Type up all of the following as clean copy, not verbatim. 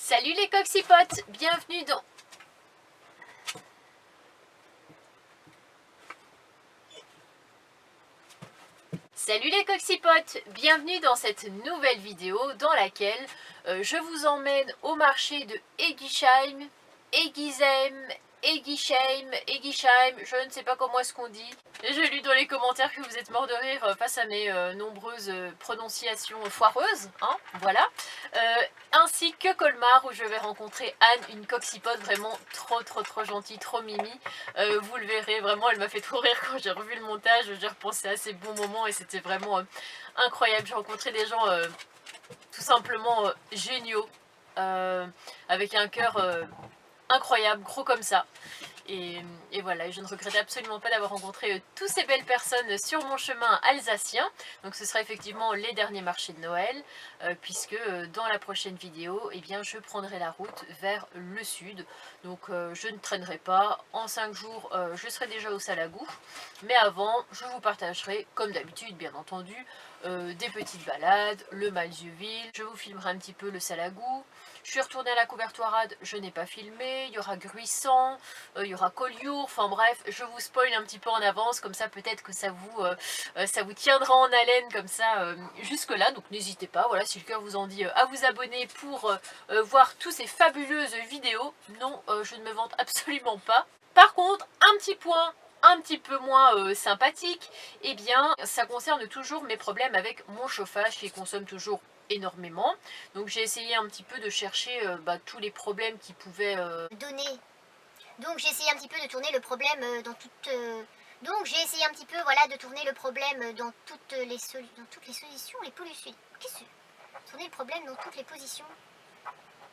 Salut les coccypotes, bienvenue dans... Salut les coccypotes, bienvenue dans cette nouvelle vidéo dans laquelle je vous emmène au marché de Egisheim, Egisheim, je ne sais pas comment est-ce qu'on dit. J'ai lu dans les commentaires que vous êtes morts de rire face à mes nombreuses prononciations foireuses, hein, voilà. Ainsi que Colmar où je vais rencontrer Anne, une coccypote vraiment trop gentille, trop mimi. Vous le verrez, vraiment elle m'a fait trop rire quand j'ai revu le montage, j'ai repensé à ces bons moments et c'était vraiment incroyable. J'ai rencontré des gens tout simplement géniaux, avec un cœur incroyable, gros comme ça. Et voilà, je ne regrette absolument pas d'avoir rencontré toutes ces belles personnes sur mon chemin alsacien. Donc ce sera effectivement les derniers marchés de Noël, puisque dans la prochaine vidéo, eh bien, je prendrai la route vers le sud. Donc je ne traînerai pas. En 5 jours, je serai déjà au Salagou. Mais avant, je vous partagerai, comme d'habitude bien entendu, des petites balades, le Malzieu-Ville. Je vous filmerai un petit peu le Salagou. Je suis retournée à la Couvertoirade, je n'ai pas filmé. Il y aura Gruissant, il y aura Collioure, enfin bref, je vous spoil un petit peu en avance, comme ça peut-être que ça vous tiendra en haleine comme ça jusque là, donc n'hésitez pas, voilà, si le cœur vous en dit, à vous abonner pour voir tous ces fabuleuses vidéos. Non, je ne me vante absolument pas. Par contre, un petit point un petit peu moins sympathique, eh bien ça concerne toujours mes problèmes avec mon chauffage qui consomme toujours énormément. Donc j'ai essayé un petit peu de chercher tous les problèmes qui pouvaient donner. Donc j'ai essayé un petit peu de tourner le problème dans toutes... Donc j'ai essayé un petit peu voilà, de tourner le problème dans toutes les solutions, les pollutions. Qu'est-ce que c'est? Tourner le problème dans toutes les positions.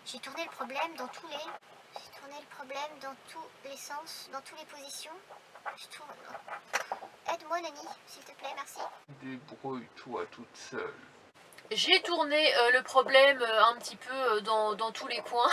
J'ai tourné le problème dans tous les... J'ai tourné le problème dans tous les sens, dans toutes les positions. Aide-moi Nani, s'il te plaît, merci. Débrouille-toi toute seule. J'ai tourné le problème un petit peu dans tous les coins.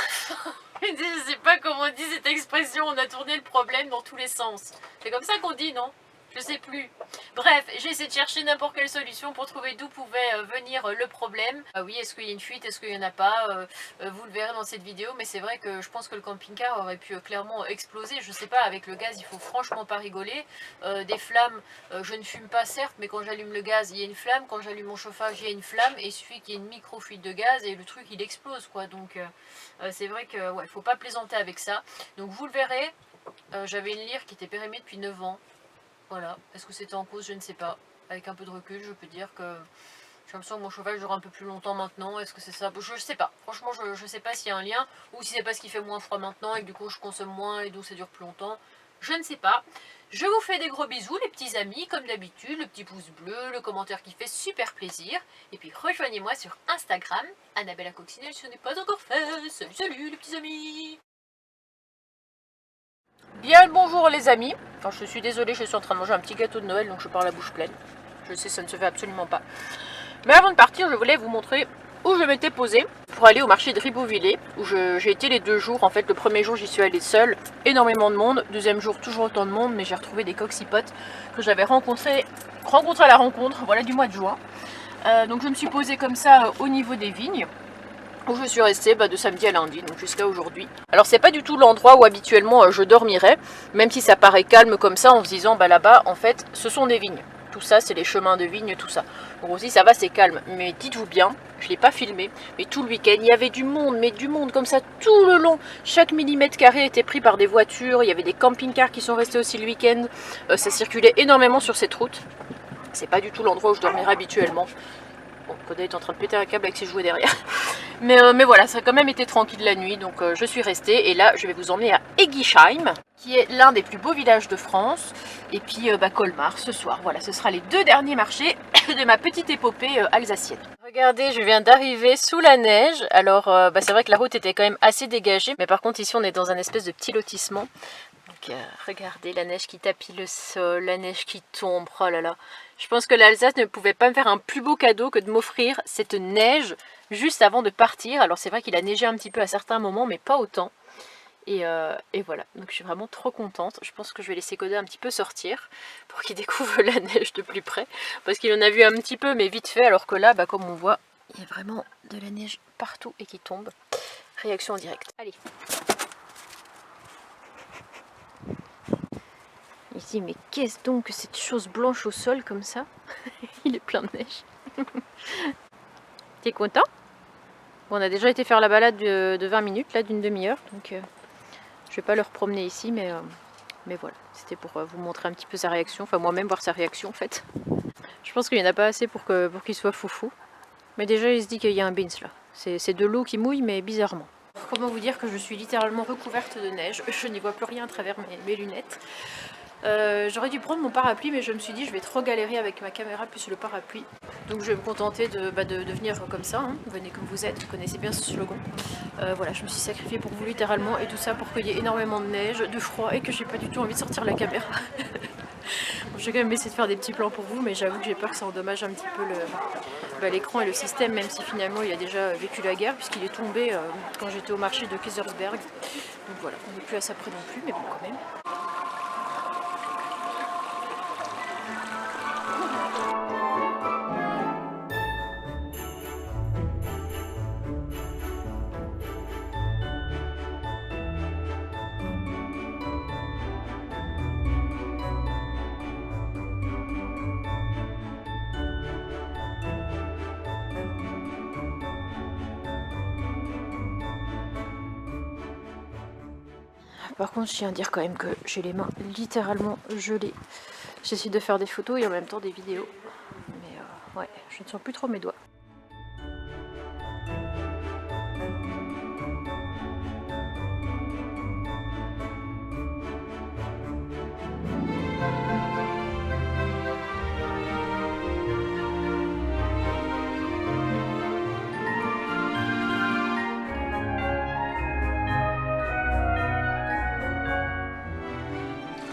Je sais pas comment on dit cette expression, on a tourné le problème dans tous les sens. C'est comme ça qu'on dit, non? Je sais plus. Bref, j'ai essayé de chercher n'importe quelle solution pour trouver d'où pouvait venir le problème. Ah oui, est-ce qu'il y a une fuite, est-ce qu'il n'y en a pas vous le verrez dans cette vidéo, mais c'est vrai que je pense que le camping-car aurait pu clairement exploser. Je sais pas, avec le gaz, il faut franchement pas rigoler. Des flammes, je ne fume pas certes, mais quand j'allume le gaz, il y a une flamme. Quand j'allume mon chauffage, il y a une flamme. Et il suffit qu'il y ait une micro-fuite de gaz et le truc, il explose, quoi. Donc, c'est vrai que, ouais, faut pas plaisanter avec ça. Donc, vous le verrez, j'avais une lyre qui était périmée depuis 9 ans. Voilà, est-ce que c'était en cause, je ne sais pas. Avec un peu de recul, je peux dire que j'ai l'impression que mon chauffage dure un peu plus longtemps maintenant. Est-ce que c'est ça? Je sais pas. Franchement, je sais pas s'il y a un lien. Ou si c'est parce qu'il fait moins froid maintenant et que du coup je consomme moins et donc ça dure plus longtemps. Je ne sais pas. Je vous fais des gros bisous les petits amis, comme d'habitude. Le petit pouce bleu, le commentaire qui fait super plaisir. Et puis rejoignez-moi sur Instagram, Annabella Coccinelle, si ce n'est pas encore fait. Salut les petits amis. Bien le bonjour les amis. Enfin, je suis désolée, je suis en train de manger un petit gâteau de Noël, donc je parle la bouche pleine. Je sais, ça ne se fait absolument pas. Mais avant de partir, je voulais vous montrer où je m'étais posée pour aller au marché de Ribeauvillé, où j'ai été les 2 jours. En fait, le premier jour, j'y suis allée seule, énormément de monde. Deuxième jour, toujours autant de monde, mais j'ai retrouvé des coccypotes que j'avais rencontrés à la rencontre, voilà, du mois de juin. Donc je me suis posée comme ça au niveau des vignes, où je suis restée de samedi à lundi, donc jusqu'à aujourd'hui. Alors c'est pas du tout l'endroit où habituellement je dormirais, même si ça paraît calme comme ça, en se disant là-bas, en fait, ce sont des vignes. Tout ça, c'est les chemins de vignes, tout ça. Donc aussi, ça va, c'est calme. Mais dites-vous bien, je ne l'ai pas filmé, mais tout le week-end, il y avait du monde, mais du monde comme ça tout le long. Chaque millimètre carré était pris par des voitures, il y avait des camping-cars qui sont restés aussi le week-end. Ça circulait énormément sur cette route. C'est pas du tout l'endroit où je dormirais habituellement. Bon, Koda est en train de péter un câble avec ses jouets derrière. Mais voilà, ça a quand même été tranquille la nuit, donc je suis restée. Et là, je vais vous emmener à Egisheim, qui est l'un des plus beaux villages de France. Et puis Colmar ce soir. Voilà, ce sera les 2 derniers marchés de ma petite épopée alsacienne. Regardez, je viens d'arriver sous la neige. Alors, c'est vrai que la route était quand même assez dégagée. Mais par contre, ici, on est dans un espèce de petit lotissement. Donc, regardez la neige qui tapit le sol, la neige qui tombe. Oh là là. Je pense que l'Alsace ne pouvait pas me faire un plus beau cadeau que de m'offrir cette neige juste avant de partir. Alors c'est vrai qu'il a neigé un petit peu à certains moments, mais pas autant. Et voilà, donc je suis vraiment trop contente. Je pense que je vais laisser Koda un petit peu sortir pour qu'il découvre la neige de plus près. Parce qu'il en a vu un petit peu, mais vite fait, alors que là, comme on voit, il y a vraiment de la neige partout et qui tombe. Réaction en direct. Allez. Il se dit mais qu'est-ce donc que cette chose blanche au sol comme ça? Il est plein de neige. T'es content? Bon, on a déjà été faire la balade de 20 minutes, là, d'une demi-heure, donc je vais pas le repromener ici, mais voilà, c'était pour vous montrer un petit peu sa réaction, enfin moi-même voir sa réaction en fait. Je pense qu'il n'y en a pas assez pour qu'il soit foufou, mais déjà il se dit qu'il y a un bins là. C'est de l'eau qui mouille, mais bizarrement. Comment vous dire que je suis littéralement recouverte de neige, je n'y vois plus rien à travers mes lunettes. J'aurais dû prendre mon parapluie, mais je me suis dit je vais trop galérer avec ma caméra plus le parapluie, donc je vais me contenter de venir comme ça, hein. Venez comme vous êtes, vous connaissez bien ce slogan. Voilà, je me suis sacrifiée pour vous littéralement, et tout ça pour qu'il y ait énormément de neige, de froid, et que j'ai pas du tout envie de sortir la caméra. Bon, je vais quand même essayer de faire des petits plans pour vous, mais j'avoue que j'ai peur que ça endommage un petit peu l'écran et le système, même si finalement il a déjà vécu la guerre, puisqu'il est tombé quand j'étais au marché de Kaisersberg. Donc voilà, on n'est plus à ça près non plus, mais bon quand même. Par contre, je tiens à dire quand même que j'ai les mains littéralement gelées. J'essaie de faire des photos et en même temps des vidéos. Mais ouais, je ne sens plus trop mes doigts.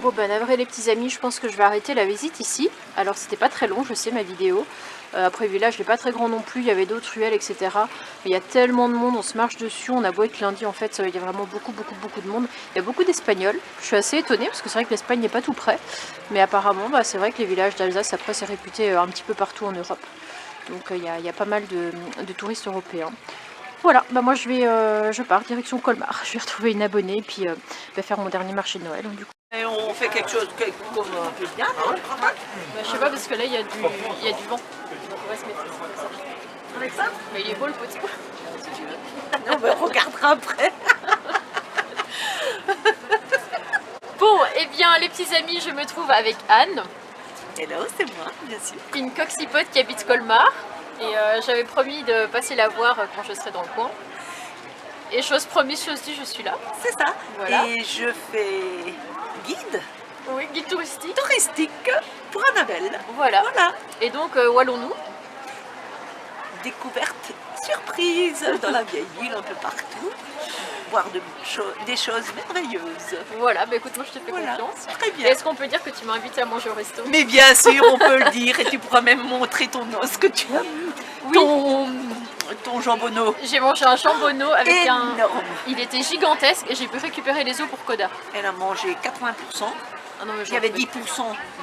Bon ben navré les petits amis, je pense que je vais arrêter la visite ici. Alors c'était pas très long, je sais, ma vidéo. Après le village n'est pas très grand non plus, il y avait d'autres ruelles, etc. Mais il y a tellement de monde, on se marche dessus, on a beau être lundi, en fait il y a vraiment beaucoup de monde. Il y a beaucoup d'Espagnols, je suis assez étonnée parce que c'est vrai que l'Espagne n'est pas tout près. Mais apparemment bah, c'est vrai que les villages d'Alsace, après c'est réputé un petit peu partout en Europe. Donc il y a pas mal de touristes européens. Voilà, bah moi je pars direction Colmar, je vais retrouver une abonnée et puis faire mon dernier marché de Noël. Donc, du coup. Et on fait quelque chose comme un peu bien, non? Bah, je sais pas parce que là il y a du vent. Donc on va se mettre ici comme ça. Avec ça? Mais il est beau le potier. Non, mais on regardera après. Bon, et bien les petits amis, je me trouve avec Anne. Hello, c'est moi, bien sûr. Une coxipote qui habite Colmar. Et j'avais promis de passer la voir quand je serai dans le coin. Et chose promise, chose due, je suis là. C'est ça. Voilà. Et je fais guide Oui, guide touristique. touristique pour Annabelle. Voilà. Voilà. Et donc, où allons-nous? Découverte surprise dans la vieille ville, un peu partout. Voir des choses merveilleuses. Voilà, bah écoute, moi je te fais Voilà. confiance. Très bien. Est-ce qu'on peut dire que tu m'as invité à manger au resto? Mais bien sûr, on peut le dire. Et tu pourras même montrer ton os que tu as. Oui. Ton jambonneau. J'ai mangé un jambonneau avec Énorme. Il était gigantesque et j'ai pu récupérer les os pour Coda. Elle a mangé 80%. Ah non, mais Il y avait 10%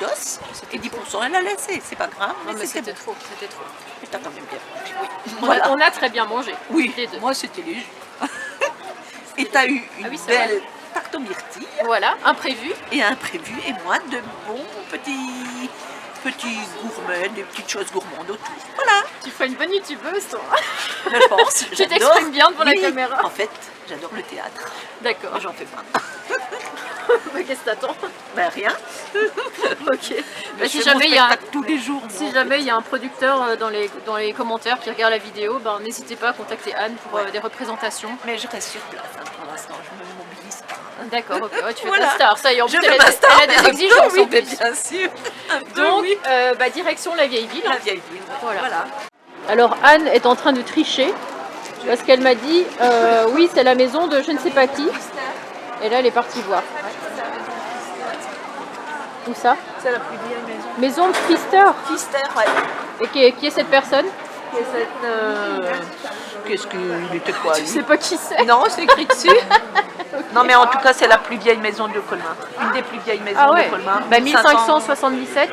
d'os et 10% elle a laissé. C'est pas grave, Non, mais c'était c'était bon. trop, c'était trop. Et t'as quand même bien mangé. Oui. Voilà. On a très bien mangé. Oui, les deux. moi c'était léger. Et t'as eu une oui, c'est belle vrai. tarte aux myrtilles Voilà, imprévu. et un prévu. Et moi, de bons petits gourmets, des petites choses gourmandes autour. Voilà, Tu ferais une bonne youtubeuse, toi. je pense. Tu t'exprimes bien devant la Oui, caméra. En fait, j'adore le théâtre. D'accord. Moi, j'en fais pas. Qu'est-ce que t'attends? Ben rien. Ok. Bah, Je si fais jamais mon il y a spectacle tous les jours. Si moi. jamais il y a un producteur dans les commentaires qui regarde la vidéo, ben, n'hésitez pas à contacter Anne pour des représentations. Mais je reste sur place hein, pour l'instant, je me mobilise pas. D'accord, ok, ouais, tu fais Voilà. ta star, ça y est, en Je plus fais elle ma a, star, elle a mais des un exigences peu, en oui, mais plus. bien sûr. Un peu, Donc, oui. direction la vieille ville. La vieille ville. Voilà. Voilà. Alors Anne est en train de tricher parce qu'elle m'a dit oui c'est la maison de je ne sais pas qui. Et là elle est partie voir. Où ça? C'est la plus vieille maison. Maison de Pfister. Pfister, ouais. Et qui est cette personne? Qu'est-ce qu'il était quoi Je lui? sais pas qui c'est. Non, c'est écrit dessus. Non, mais en tout cas, c'est la plus vieille maison de Colmar. Une des plus vieilles maisons Ah ouais, de Colmar. bah 1577.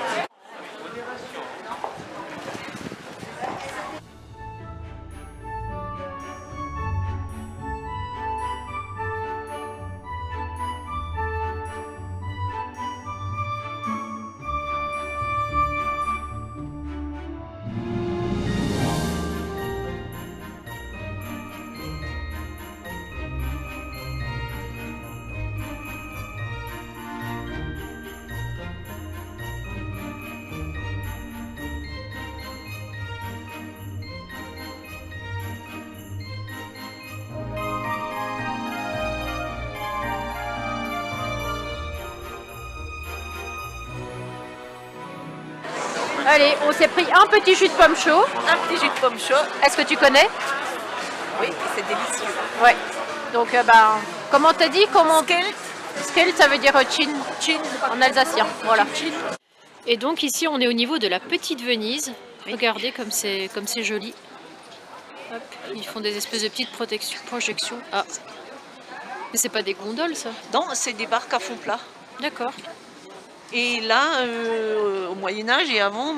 Allez, on s'est pris un petit jus de pomme chaud. Un petit jus de pomme chaud. Est-ce que tu connais? Oui, c'est délicieux. Ouais. Donc, comment t'as dit? Skelt. Skelt, ça veut dire chin Chin. en alsacien. Voilà. Chin. Et donc ici, on est au niveau de la petite Venise. Regardez comme c'est joli. Hop, ils font des espèces de petites projections. Ah, mais c'est pas des gondoles, ça? Non, c'est des barques à fond plat. D'accord. Et là, au Moyen-Âge et avant,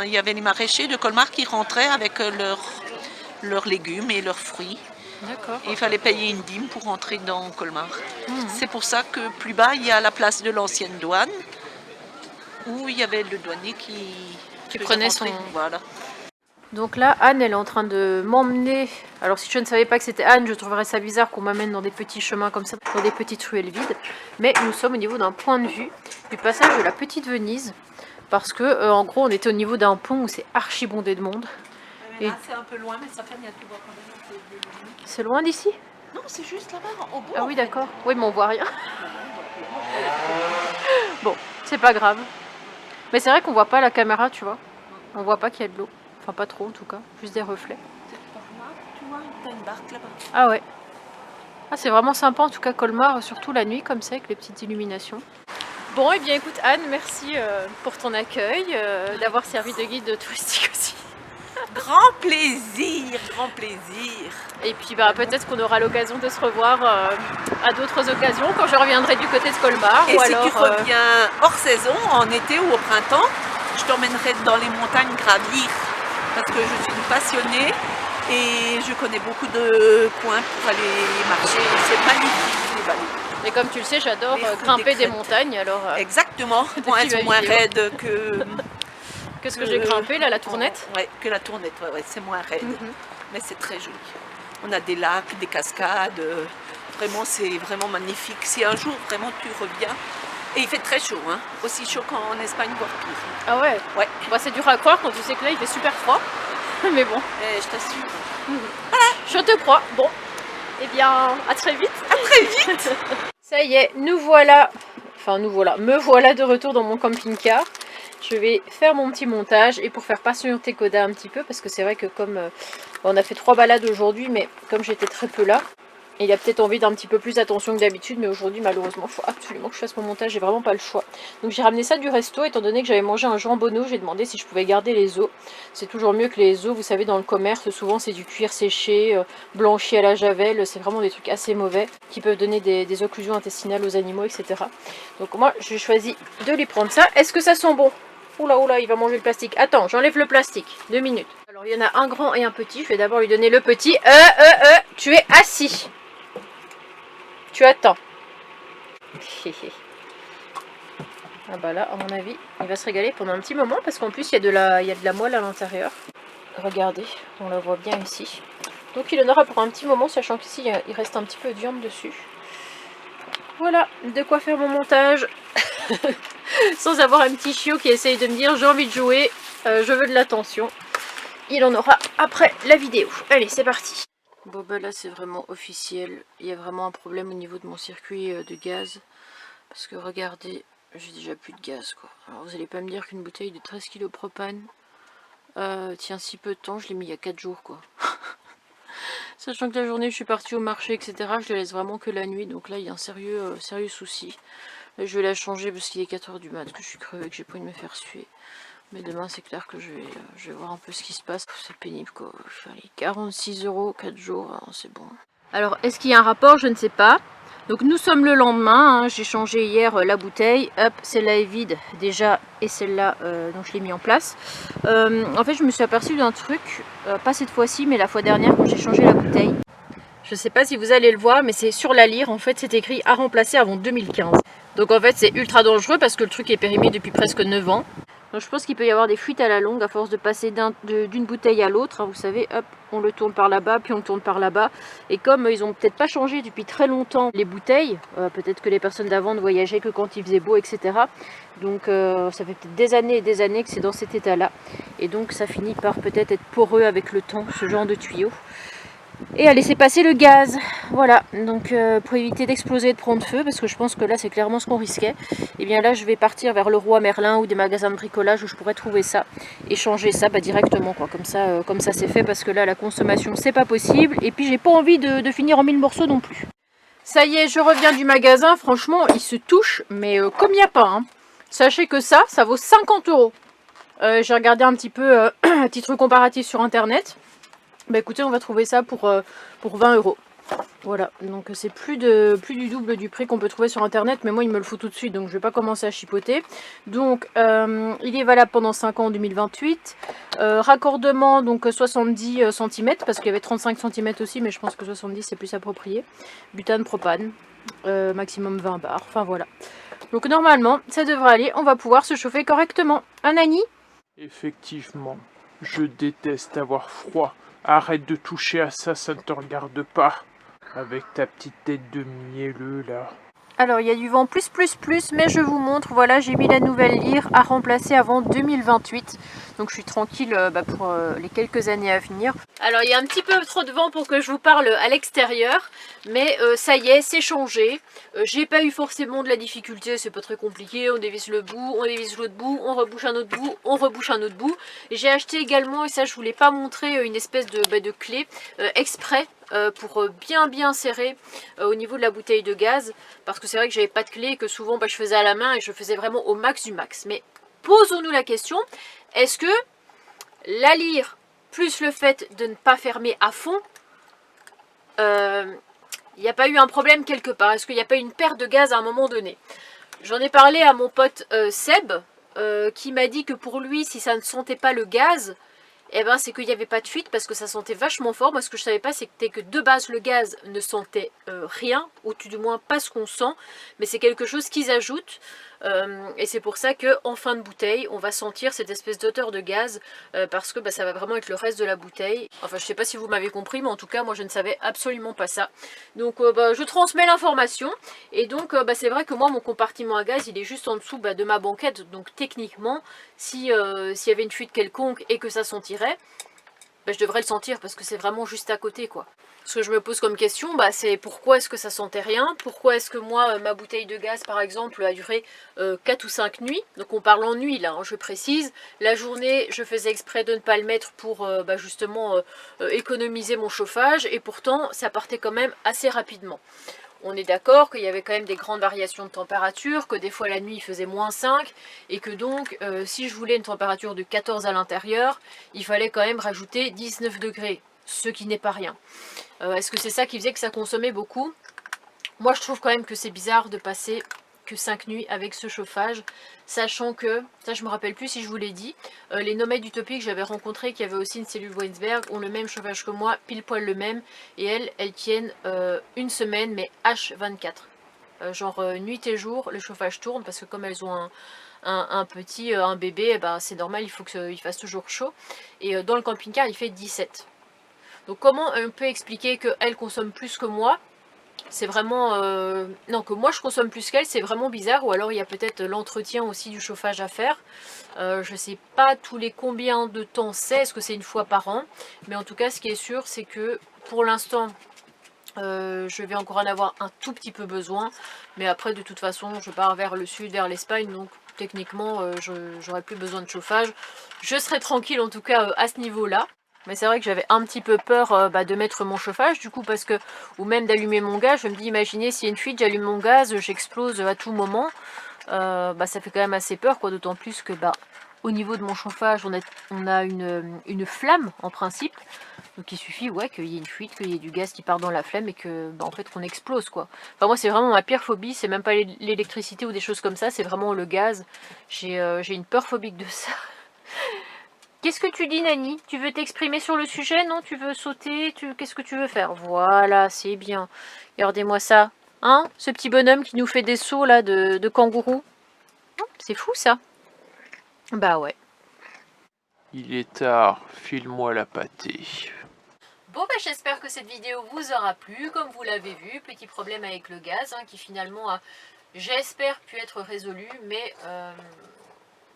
il y avait les maraîchers de Colmar qui rentraient avec leurs légumes et leurs fruits. D'accord. Et il fallait payer une dîme pour rentrer dans Colmar. C'est pour ça que plus bas, il y a la place de l'ancienne douane, où il y avait le douanier qui prenait rentrer. Voilà. Donc là, Anne, elle est en train de m'emmener. Alors si je ne savais pas que c'était Anne, je trouverais ça bizarre qu'on m'amène dans des petits chemins comme ça, dans des petites ruelles vides. Mais nous sommes au niveau d'un point de vue du passage de la petite Venise. Parce que, en gros, on était au niveau d'un pont où c'est archi bondé de monde. Et là, c'est un peu loin, mais ça fait bien de voir quand même. C'est loin d'ici? Non, c'est juste là-bas, au bout. Ah oui, d'accord. Oui, mais on voit rien. Bon, c'est pas grave. Mais c'est vrai qu'on voit pas la caméra, tu vois. On voit pas qu'il y a de l'eau. Enfin, pas trop en tout cas. Juste des reflets. Tu vois, t'as une barque là-bas. Ah ouais. Ah, c'est vraiment sympa en tout cas, Colmar, surtout la nuit comme ça, avec les petites illuminations. Bon, et bien écoute Anne, merci pour ton accueil, d'avoir servi de guide touristique aussi. Grand plaisir, grand plaisir. Et puis peut-être qu'on aura l'occasion de se revoir à d'autres occasions quand je reviendrai du côté de Colmar. Et ou si alors, tu reviens hors saison, en été ou au printemps, je t'emmènerai dans les montagnes gravir. Parce que je suis une passionnée et je connais beaucoup de coins pour aller marcher. C'est magnifique les vallées. Et comme tu le sais, j'adore Les routes grimper des crêtes. montagnes. Alors, Exactement. Moi, elles tu sont vas moins vidéo. raides que... qu'est-ce que j'ai grimpé là, la tournette? Ouais, que la tournette, ouais, c'est moins raide. Mais c'est très joli. On a des lacs, des cascades. Vraiment, c'est vraiment magnifique. Si un jour, vraiment, tu reviens... Et il fait très chaud, hein. Aussi chaud qu'en Espagne, voire pire. Ah ouais? Ouais. Bah, c'est dur à croire quand tu sais que là il fait super froid. Mais bon, Et je t'assure. je te crois. Bon, eh bien, à très vite. À très vite. Ça y est, nous voilà. Enfin, me voilà de retour dans mon camping-car. Je vais faire mon petit montage et pour faire patienter Koda un petit peu, parce que c'est vrai que comme on a fait 3 balades aujourd'hui, mais comme j'étais très peu là, il a peut-être envie d'un petit peu plus d'attention que d'habitude, mais aujourd'hui malheureusement il faut absolument que je fasse mon montage, j'ai vraiment pas le choix. Donc j'ai ramené ça du resto, étant donné que j'avais mangé un jambonneau, j'ai demandé si je pouvais garder les os. C'est toujours mieux que les os, vous savez dans le commerce, souvent c'est du cuir séché, blanchi à la javel, c'est vraiment des trucs assez mauvais, qui peuvent donner des occlusions intestinales aux animaux, etc. Donc moi j'ai choisi de lui prendre ça. Est-ce que ça sent bon? Oula, oula, il va manger le plastique. Attends, j'enlève le plastique. 2 minutes. Alors il y en a un grand et un petit, je vais d'abord lui donner le petit. Tu es assis. Tu attends. Ah bah là, à mon avis, il va se régaler pendant un petit moment parce qu'en plus, il y a de la moelle à l'intérieur. Regardez, on la voit bien ici. Donc il en aura pour un petit moment, sachant qu'ici, il reste un petit peu de viande dessus. Voilà, de quoi faire mon montage. Sans avoir un petit chiot qui essaye de me dire j'ai envie de jouer, je veux de l'attention. Il en aura après la vidéo. Allez, c'est parti. Bon bah là c'est vraiment officiel, il y a vraiment un problème au niveau de mon circuit de gaz. Parce que regardez, j'ai déjà plus de gaz quoi. Alors vous allez pas me dire qu'une bouteille de 13 kg propane tient si peu de temps, je l'ai mis il y a 4 jours quoi. Sachant que la journée je suis partie au marché etc, je la laisse vraiment que la nuit, donc là il y a un sérieux souci. Là, je vais la changer parce qu'il est 4 h du mat, que je suis crevée, que j'ai pas envie de me faire suer. Mais demain c'est clair que je vais voir un peu ce qui se passe. C'est pénible quoi. Allez, 46 €, 4 jours, hein, c'est bon. Alors est-ce qu'il y a un rapport? Je ne sais pas. Donc nous sommes le lendemain, hein. J'ai changé hier la bouteille. Hop, celle-là est vide déjà et celle-là, donc je l'ai mis en place. En fait je me suis aperçue d'un truc, pas cette fois-ci mais la fois dernière quand j'ai changé la bouteille. Je ne sais pas si vous allez le voir mais c'est sur la lyre, en fait c'est écrit à remplacer avant 2015. Donc en fait c'est ultra dangereux parce que le truc est périmé depuis presque 9 ans. Donc je pense qu'il peut y avoir des fuites à la longue à force de passer d'une bouteille à l'autre. Hein, vous savez, hop, on le tourne par là-bas, puis on le tourne par là-bas. Et comme ils ont peut-être pas changé depuis très longtemps les bouteilles, peut-être que les personnes d'avant ne voyageaient que quand il faisait beau, etc. Donc ça fait peut-être des années et des années que c'est dans cet état-là. Et donc ça finit par peut-être être poreux avec le temps, ce genre de tuyau. et à laisser passer le gaz. Voilà, donc pour éviter d'exploser et de prendre feu, parce que je pense que là c'est clairement ce qu'on risquait, et bien là je vais partir vers Leroy Merlin ou des magasins de bricolage où je pourrais trouver ça et changer ça directement quoi. Comme ça c'est fait, parce que là la consommation c'est pas possible, et puis j'ai pas envie de finir en 1000 morceaux non plus. Ça y est, je reviens du magasin, franchement il se touche, mais comme il n'y a pas, hein. Sachez que ça vaut 50 €. J'ai regardé un petit peu un petit truc comparatif sur internet. Bah écoutez, on va trouver ça pour 20 €. Voilà, donc c'est plus du double du prix qu'on peut trouver sur internet, mais moi il me le faut tout de suite, donc je vais pas commencer à chipoter. Donc il est valable pendant 5 ans en 2028. Raccordement donc 70 cm, parce qu'il y avait 35 cm aussi, mais je pense que 70 c'est plus approprié. Butane, propane, maximum 20 bars, enfin voilà. Donc normalement ça devrait aller, on va pouvoir se chauffer correctement. Un Annie? Effectivement, je déteste avoir froid. Arrête de toucher à ça, ça ne te regarde pas. Avec ta petite tête de mielleux là. Alors il y a du vent plus, mais je vous montre, voilà, j'ai mis la nouvelle lyre à remplacer avant 2028. Donc je suis tranquille pour les quelques années à venir. Alors il y a un petit peu trop de vent pour que je vous parle à l'extérieur, mais ça y est, c'est changé. J'ai pas eu forcément de la difficulté, c'est pas très compliqué. On dévisse le bout, on dévisse l'autre bout, on rebouche un autre bout, on rebouche un autre bout. J'ai acheté également, et ça je vous l'ai pas montré, une espèce de clé exprès pour bien serrer au niveau de la bouteille de gaz, parce que c'est vrai que j'avais pas de clé et que souvent je faisais à la main et je faisais vraiment au max du max. Mais posons-nous la question, est-ce que la lyre plus le fait de ne pas fermer à fond, il n'y a pas eu un problème quelque part? Est-ce qu'il n'y a pas eu une perte de gaz à un moment donné? J'en ai parlé à mon pote Seb, qui m'a dit que pour lui, si ça ne sentait pas le gaz, eh ben c'est qu'il n'y avait pas de fuite, parce que ça sentait vachement fort. Moi ce que je savais pas, c'était que de base le gaz ne sentait rien, ou tout du moins pas ce qu'on sent, mais c'est quelque chose qu'ils ajoutent, et c'est pour ça que en fin de bouteille on va sentir cette espèce d'odeur de gaz, parce que ça va vraiment être le reste de la bouteille. Enfin je sais pas si vous m'avez compris, mais en tout cas moi je ne savais absolument pas ça. Donc je transmets l'information, et donc c'est vrai que moi mon compartiment à gaz il est juste en dessous de ma banquette, donc techniquement s'il y avait une fuite quelconque et que ça sentirait, je devrais le sentir, parce que c'est vraiment juste à côté quoi. Ce que je me pose comme question, c'est pourquoi est-ce que ça sentait rien? Pourquoi est-ce que moi, ma bouteille de gaz par exemple a duré 4 ou 5 nuits? Donc on parle en nuit là, hein, je précise. La journée, je faisais exprès de ne pas le mettre pour justement économiser mon chauffage, et pourtant ça partait quand même assez rapidement. On est d'accord qu'il y avait quand même des grandes variations de température, que des fois la nuit il faisait -5, et que donc si je voulais une température de 14 à l'intérieur, il fallait quand même rajouter 19 degrés, ce qui n'est pas rien. Est-ce que c'est ça qui faisait que ça consommait beaucoup? Moi je trouve quand même que c'est bizarre de passer que 5 nuits avec ce chauffage, sachant que, ça je me rappelle plus si je vous l'ai dit, les nomades utopiques que j'avais rencontrés, qui avaient aussi une cellule Weinsberg, ont le même chauffage que moi, pile poil le même, et elles tiennent une semaine, mais H24. Genre nuit et jour, le chauffage tourne, parce que comme elles ont un bébé, c'est normal, il faut qu'il fasse toujours chaud, et dans le camping-car il fait 17. Donc comment on peut expliquer qu'elles consomment plus que moi? C'est vraiment... non, que moi je consomme plus qu'elle, c'est vraiment bizarre. Ou alors il y a peut-être l'entretien aussi du chauffage à faire. Je sais pas tous les combien de temps c'est, est-ce que c'est une fois par an. Mais en tout cas ce qui est sûr, c'est que pour l'instant je vais encore en avoir un tout petit peu besoin. Mais après de toute façon je pars vers le sud, vers l'Espagne, donc techniquement j'aurai plus besoin de chauffage. Je serai tranquille en tout cas à ce niveau là. Mais c'est vrai que j'avais un petit peu peur de mettre mon chauffage, du coup, parce que, ou même d'allumer mon gaz. Je me dis, imaginez s'il y a une fuite, j'allume mon gaz, j'explose à tout moment. Ça fait quand même assez peur, quoi, d'autant plus que au niveau de mon chauffage, on a une flamme en principe. Donc il suffit qu'il y ait une fuite, qu'il y ait du gaz qui part dans la flamme et que en fait qu'on explose quoi. Enfin moi c'est vraiment ma pire phobie, c'est même pas l'électricité ou des choses comme ça, c'est vraiment le gaz. J'ai une peur phobique de ça. Qu'est-ce que tu dis Nani? Tu veux t'exprimer sur le sujet? Non? Tu veux sauter? Qu'est-ce que tu veux faire? Voilà, c'est bien. Regardez-moi ça. Hein? Ce petit bonhomme qui nous fait des sauts là de kangourou. C'est fou ça. Bah ouais. Il est tard, file-moi la pâtée. Bon j'espère que cette vidéo vous aura plu. Comme vous l'avez vu, petit problème avec le gaz qui finalement a, j'espère, pu être résolu. Mais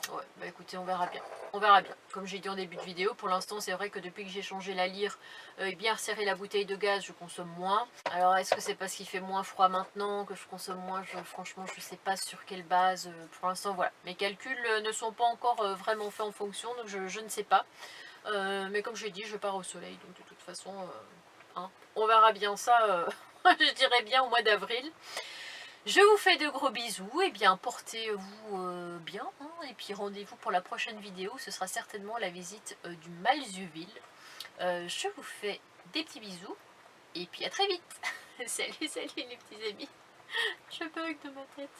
Ouais, bah écoutez, on verra bien. On verra bien. Comme j'ai dit en début de vidéo, pour l'instant, c'est vrai que depuis que j'ai changé la lyre et bien resserré la bouteille de gaz, je consomme moins. Alors, est-ce que c'est parce qu'il fait moins froid maintenant que je consomme moins? Franchement, je sais pas sur quelle base. Pour l'instant, voilà. Mes calculs ne sont pas encore vraiment faits en fonction, donc je ne sais pas. Mais comme j'ai dit, je pars au soleil, donc de toute façon, hein, on verra bien ça, je dirais bien au mois d'avril. Je vous fais de gros bisous, et bien portez-vous bien, hein, et puis rendez-vous pour la prochaine vidéo, ce sera certainement la visite du Malzuville. Je vous fais des petits bisous, et puis à très vite. Salut, salut les petits amis, je bug de ma tête.